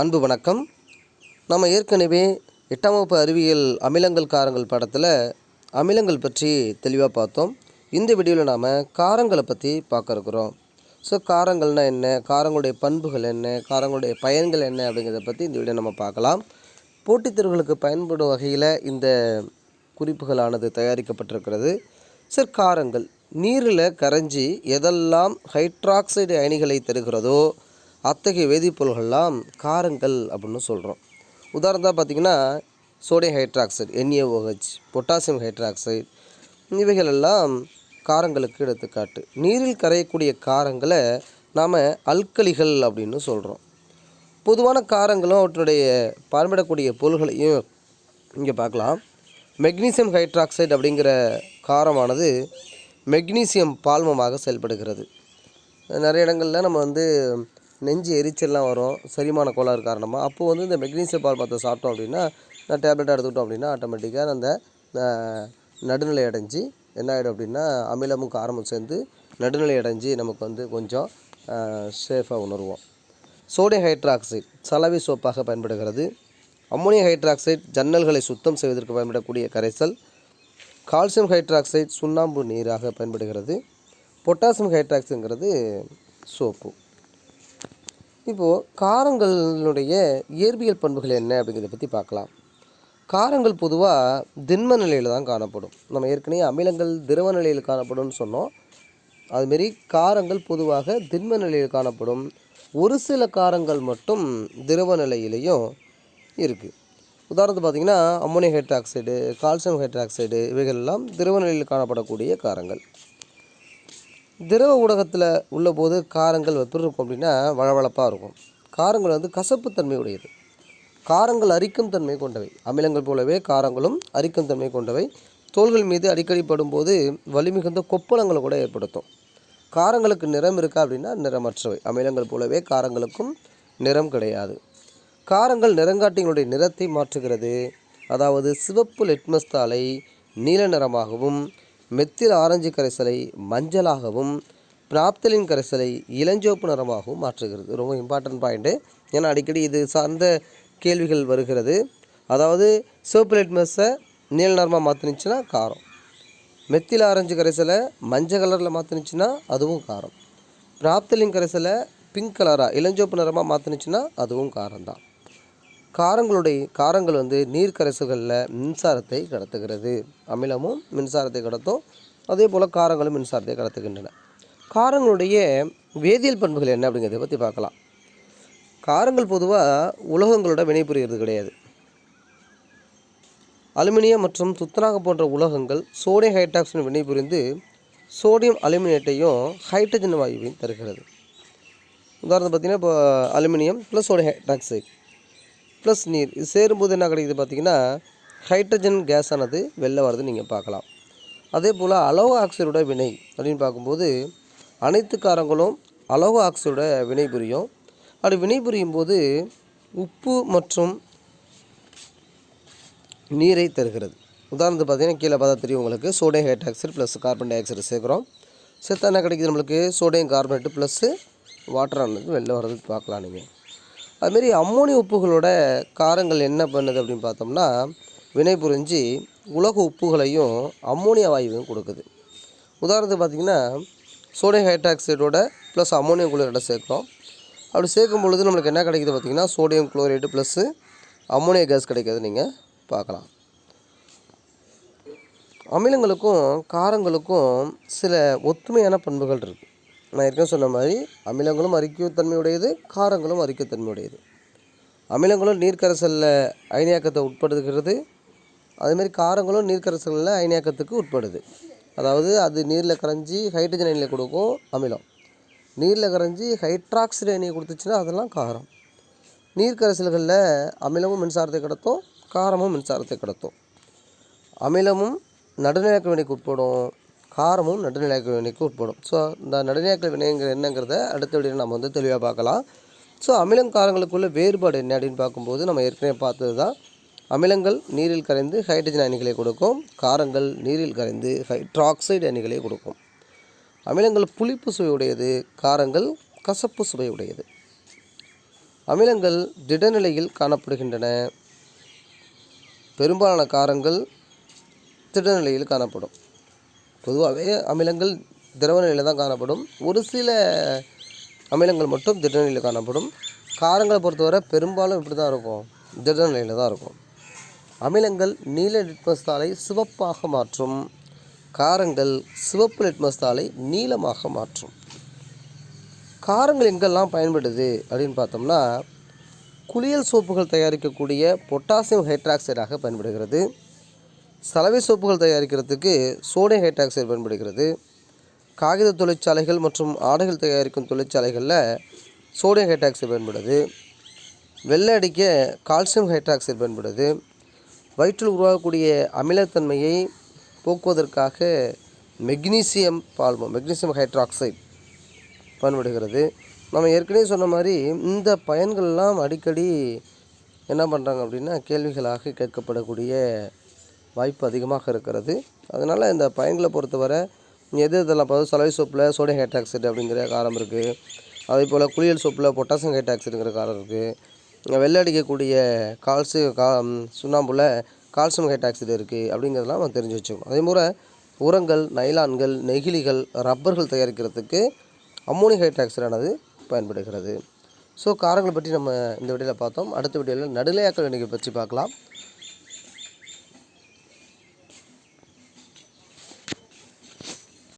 அன்பு வணக்கம். நம்ம ஏற்கனவே 8ஆம் வகுப்பு அறிவியல் அமிலங்கள் காரங்கள் பாடத்தில் அமிலங்கள் பற்றி தெளிவாக பார்த்தோம். இந்த வீடியோவில் நாம் காரங்களை பற்றி பார்க்க இருக்கிறோம். காரங்கள்னால் என்ன, காரங்களுடைய பண்புகள் என்ன, காரங்களுடைய பயன்கள் என்ன அப்படிங்கிறத பற்றி இந்த வீடியோ நம்ம பார்க்கலாம். போட்டித் தேர்வுகளுக்கு பயன்படும் வகையில் இந்த குறிப்புகளானது தயாரிக்கப்பட்டிருக்கிறது. காரங்கள் நீரில் கரைஞ்சி எதெல்லாம் ஹைட்ராக்சைடு அயனிகளை தருகிறதோ அத்தகைய வேதிப்பொருள்கள்லாம் காரங்கள் அப்படின்னு சொல்கிறோம். உதாரணமாக பார்த்திங்கன்னா sodium hydroxide NaOH, potassium hydroxide இவைகளெல்லாம் காரங்களுக்கு எடுத்துக்காட்டு. நீரில் கரையக்கூடிய காரங்களை நாம் அல்கலிகள் அப்படின்னு சொல்கிறோம். பொதுவான காரங்களும் அவற்றுடைய பயன்படக்கூடிய பொருள்களையும் இங்கே பார்க்கலாம். மெக்னீசியம் ஹைட்ராக்சைடு அப்படிங்கிற காரமானது மெக்னீசியம் பால்மமாக செயல்படுகிறது. நிறைய இடங்களில் நம்ம நெஞ்சு எரிச்சல்லாம் வரும், செரிமான கோளாறு காரணமாக. அப்போது இந்த மெக்னீசியம் பால்மத்தை சாப்பிட்டோம் அப்படின்னா, டேப்லெட்டாக எடுத்துக்கிட்டோம் அப்படின்னா ஆட்டோமேட்டிக்காக அந்த நடுநிலை அடைஞ்சு என்ன ஆகிடும் அப்படின்னா அமிலமும் காரமும் சேர்ந்து நடுநிலை அடைஞ்சு நமக்கு கொஞ்சம் சேஃபாக உணர்வோம். சோடியம் ஹைட்ராக்சைடு சலவை சோப்பாக பயன்படுகிறது. அம்மோனியம் ஹைட்ராக்சைடு ஜன்னல்களை சுத்தம் செய்வதற்கு பயன்படக்கூடிய கரைசல். கால்சியம் ஹைட்ராக்சைடு சுண்ணாம்பு நீராக பயன்படுகிறது. பொட்டாசியம் ஹைட்ராக்சைடுங்கிறது சோப்பு. இப்போது காரங்களுடைய இயற்பியல் பண்புகள் என்ன அப்படிங்கிறத பற்றி பார்க்கலாம். காரங்கள் பொதுவாக திண்ம நிலையில் தான் காணப்படும். நம்ம ஏற்கனவே அமிலங்கள் திரவ நிலையில் காணப்படும்னு சொன்னோம். அதுமாரி காரங்கள் பொதுவாக திண்ம நிலையில் காணப்படும். ஒரு சில காரங்கள் மட்டும் திரவ நிலையிலையும் இருக்குது. உதாரணத்துக்கு பார்த்திங்கன்னா அம்மோனியம் ஹைட்ராக்சைடு, கால்சியம் ஹைட்ராக்சைடு இவைகளெல்லாம் திரவ நிலையில் காணப்படக்கூடிய காரங்கள். திரவ ஊடகத்தில் உள்ளபோது காரங்கள் எப்படி இருக்கும் அப்படின்னா வளவளப்பாக இருக்கும். காரங்கள் கசப்புத்தன்மை உடையது. காரங்கள் அரிக்கும் தன்மை கொண்டவை. அமிலங்கள் போலவே காரங்களும் அரிக்கும் தன்மை கொண்டவை. தோள்கள் மீது அடிக்கடி படும்போது வலிமிகுந்த கொப்பளங்களை கூட ஏற்படுத்தும். காரங்களுக்கு நிறம் இருக்கா அப்படின்னா நிறமற்றவை. அமிலங்கள் போலவே காரங்களுக்கும் நிறம் கிடையாது. காரங்கள் நிறங்காட்டிகளுடைய நிறத்தை மாற்றுகிறது. அதாவது சிவப்பு லிட்மஸ் தாளை நீல நிறமாகவும், மெத்தில் ஆரஞ்சு கரைசலை மஞ்சளாகவும், பிராப்தலின் கரைசலை இளஞ்சிவப்பு நிறமாகவும் மாற்றுகிறது. ரொம்ப இம்பார்ட்டன்ட் பாயிண்ட்டு. ஏன்னா அடிக்கடி இது சார்ந்த கேள்விகள் வருகிறது. அதாவது சிவப்பு லிட்மஸை நீல நிறமாக மாற்றினுச்சுன்னா காரம், மெத்தில் ஆரஞ்சு கரைசலை மஞ்சள் கலரில் மாற்றினுச்சுன்னா அதுவும் காரம், பிராப்தலின் கரைசலை பிங்க் கலராக இளஞ்சிவப்பு நிறமாக மாற்றினுச்சுன்னா அதுவும் காரம்தான். காரங்கள் நீர் கரைசல்களில் மின்சாரத்தை கடத்துகிறது. அமிலமும் மின்சாரத்தை கடத்தும், அதே போல் காரங்களும் மின்சாரத்தை கடத்துகின்றன. காரங்களுடைய வேதியியல் பண்புகள் என்ன அப்படிங்கிறத பற்றி பார்க்கலாம். காரங்கள் பொதுவாக உலோகங்களோட வினைபுரிகிறது கிடையாது. அலுமினியம் மற்றும் துத்தநாகம் போன்ற உலோகங்கள் சோடியம் ஹைட்ராக்சைடு வினைபுரிந்து சோடியம் அலுமினேட்டையும் ஹைட்ரஜன் வாயுவையும் தருகிறது. உதாரணத்துக்கு பார்த்திங்கன்னா இப்போ aluminium plus sodium hydroxide plus நீர் இது சேரும்போது என்ன கிடைக்குது பார்த்திங்கன்னா ஹைட்ரஜன் கேஸ் ஆனது வெளில வருது நீங்கள் பார்க்கலாம். அதே போல் அலோக ஆக்சைடோட வினை அப்படின்னு பார்க்கும்போது அனைத்து காரங்களும் அலோக ஆக்சைடோட வினை புரியும். அப்படி வினை புரியும் போது உப்பு மற்றும் நீரை தருகிறது. உதாரணத்துக்கு பார்த்திங்கன்னா கீழே பார்த்தா தெரியும் உங்களுக்கு, sodium hydroxide plus carbon di oxide சேர்க்குறோம். சேர்த்தா என்ன கிடைக்குது நம்மளுக்கு, சோடியம் கார்பனேட்டு ப்ளஸ்ஸு வாட்டர் ஆனது வெளில வர்றதுக்கு பார்க்கலாம் நீங்கள். அதுமாரி அம்மோனிய உப்புகளோட காரங்கள் என்ன பண்ணுது அப்படின்னு பார்த்தோம்னா வினை புரிஞ்சு உலோக உப்புகளையும் அம்மோனியா வாயுவையும் கொடுக்குது. உதாரணத்துக்கு பார்த்திங்கன்னா சோடியம் ஹைட்ராக்சைடோட ப்ளஸ் அம்மோனியம் குளோரைடை சேர்க்குறோம். அப்படி சேர்க்கும் பொழுது நம்மளுக்கு என்ன கிடைக்குது பார்த்திங்கன்னா sodium chloride plus ammonia gas கிடைக்கிறது நீங்கள் பார்க்கலாம். அமிலங்களுக்கும் காரங்களுக்கும் சில ஒத்துமையான பண்புகள் இருக்குது. நான் ஏற்கனவே சொன்ன மாதிரி அமிலங்களும் அரிக்குத்தன்மை உடையது, காரங்களும் அரிக்குத்தன்மை உடையது. அமிலங்களும் நீர்க்கரைசலில் அயனியாக்கத்தை உட்படுத்துகிறது. அதேமாதிரி காரங்களும் நீர்க்கரைசலில் அயனியாக்கத்துக்கு உட்படுது. அதாவது அது நீரில் கரைஞ்சி ஹைட்ரஜன் அயனியை கொடுக்கும் அமிலம், நீரில் கரைஞ்சி ஹைட்ராக்சைடு அயனியை கொடுத்துச்சுன்னா அதெல்லாம் காரம். நீர்க்கரைசல்களில் அமிலமும் மின்சாரத்தை கடத்தும், காரமும் மின்சாரத்தை கடத்தும். அமிலமும் நடுநிலையாக்க வினைக்கு உட்படும், காரமும் நடுநிலையாக்க வினைக்கு உட்படும். இந்த நடுநிலையாக்க வினைங்கிற என்னங்கிறத அடுத்த வீடியோவில் நம்ம தெளிவாக பார்க்கலாம். அமிலம் காரங்களுக்குள்ள வேறுபாடு என்ன அப்படின்னு பார்க்கும்போது நம்ம ஏற்கனவே பார்த்தது தான். அமிலங்கள் நீரில் கரைந்து ஹைட்ரஜன் அயனிகளை கொடுக்கும், காரங்கள் நீரில் கரைந்து ஹைட்ராக்சைடு அயனிகளை கொடுக்கும். அமிலங்கள் புளிப்பு சுவையுடையது, காரங்கள் கசப்பு சுவையுடையது. அமிலங்கள் திடநிலையில் காணப்படுகின்றன. பெரும்பாலான காரங்கள் திடநிலையில் காணப்படும். பொதுவாகவே அமிலங்கள் திரவ நிலையில் தான் காணப்படும். ஒரு சில அமிலங்கள் மட்டும் திடநிலையில் காணப்படும். காரங்களை பொறுத்தவரை பெரும்பாலும் இப்படி தான் இருக்கும், திடநிலையில் தான் இருக்கும். அமிலங்கள் நீல லிட்மஸ் தாளை சிவப்பாக மாற்றும். காரங்கள் சிவப்பு லிட்மஸ் தாளை நீலமாக மாற்றும். காரங்கள் எங்கெல்லாம் பயன்படுது அப்படின்னு பார்த்தோம்னா, குளியல் சோப்புகள் தயாரிக்கக்கூடிய பொட்டாசியம் ஹைட்ராக்சைடாக பயன்படுகிறது. சலவை சோப்புகள் தயாரிக்கிறதுக்கு சோடியம் ஹைட்ராக்சைடு பயன்படுகிறது. காகித தொழிற்சாலைகள் மற்றும் ஆடைகள் தயாரிக்கும் தொழிற்சாலைகளில் சோடியம் ஹைட்ராக்சைடு பயன்படுது. வெள்ளை அடிக்க கால்சியம் ஹைட்ராக்சைடு பயன்படுது. வயிற்றில் உருவாகக்கூடிய அமிலத்தன்மையை போக்குவதற்காக மெக்னீசியம் ஹைட்ராக்சைடு பயன்படுகிறது. நம்ம ஏற்கனவே சொன்ன மாதிரி இந்த பயன்கள்லாம் அடிக்கடி என்ன பண்ணுறாங்க அப்படின்னா கேள்விகளாக கேட்கப்படக்கூடிய வாய்ப்பு அதிகமாக இருக்கிறது. அதனால் இந்த பயன்களை பொறுத்தவரை இதெல்லாம் சலவை சோப்பில் சோடியம் ஹைட்ராக்சைடு அப்படிங்கிற காரம் இருக்குது. அதே போல் குளியல் சோப்பில் பொட்டாசியம் ஹைட்ராக்சைடுங்கிற காரம் இருக்குது. வெள்ளை அடிக்கக்கூடிய சுண்ணாம்புல கால்சியம் ஹைட்ராக்சைடு இருக்குது. அப்படிங்கிறதெல்லாம் நம்ம தெரிஞ்சு வச்சுக்கணும். அதே போல் உரங்கள், நைலான்கள், நெகிழிகள், ரப்பர்கள் தயாரிக்கிறதுக்கு அம்மோனியம் ஹைட்ராக்சைடானது பயன்படுகிறது. ஸோ காரங்களை பற்றி நம்ம இந்த வீடியோவில் பார்த்தோம். அடுத்த வீடியோவில் நடுநிலையாக்கல் வினைகள் பற்றி பார்க்கலாம்.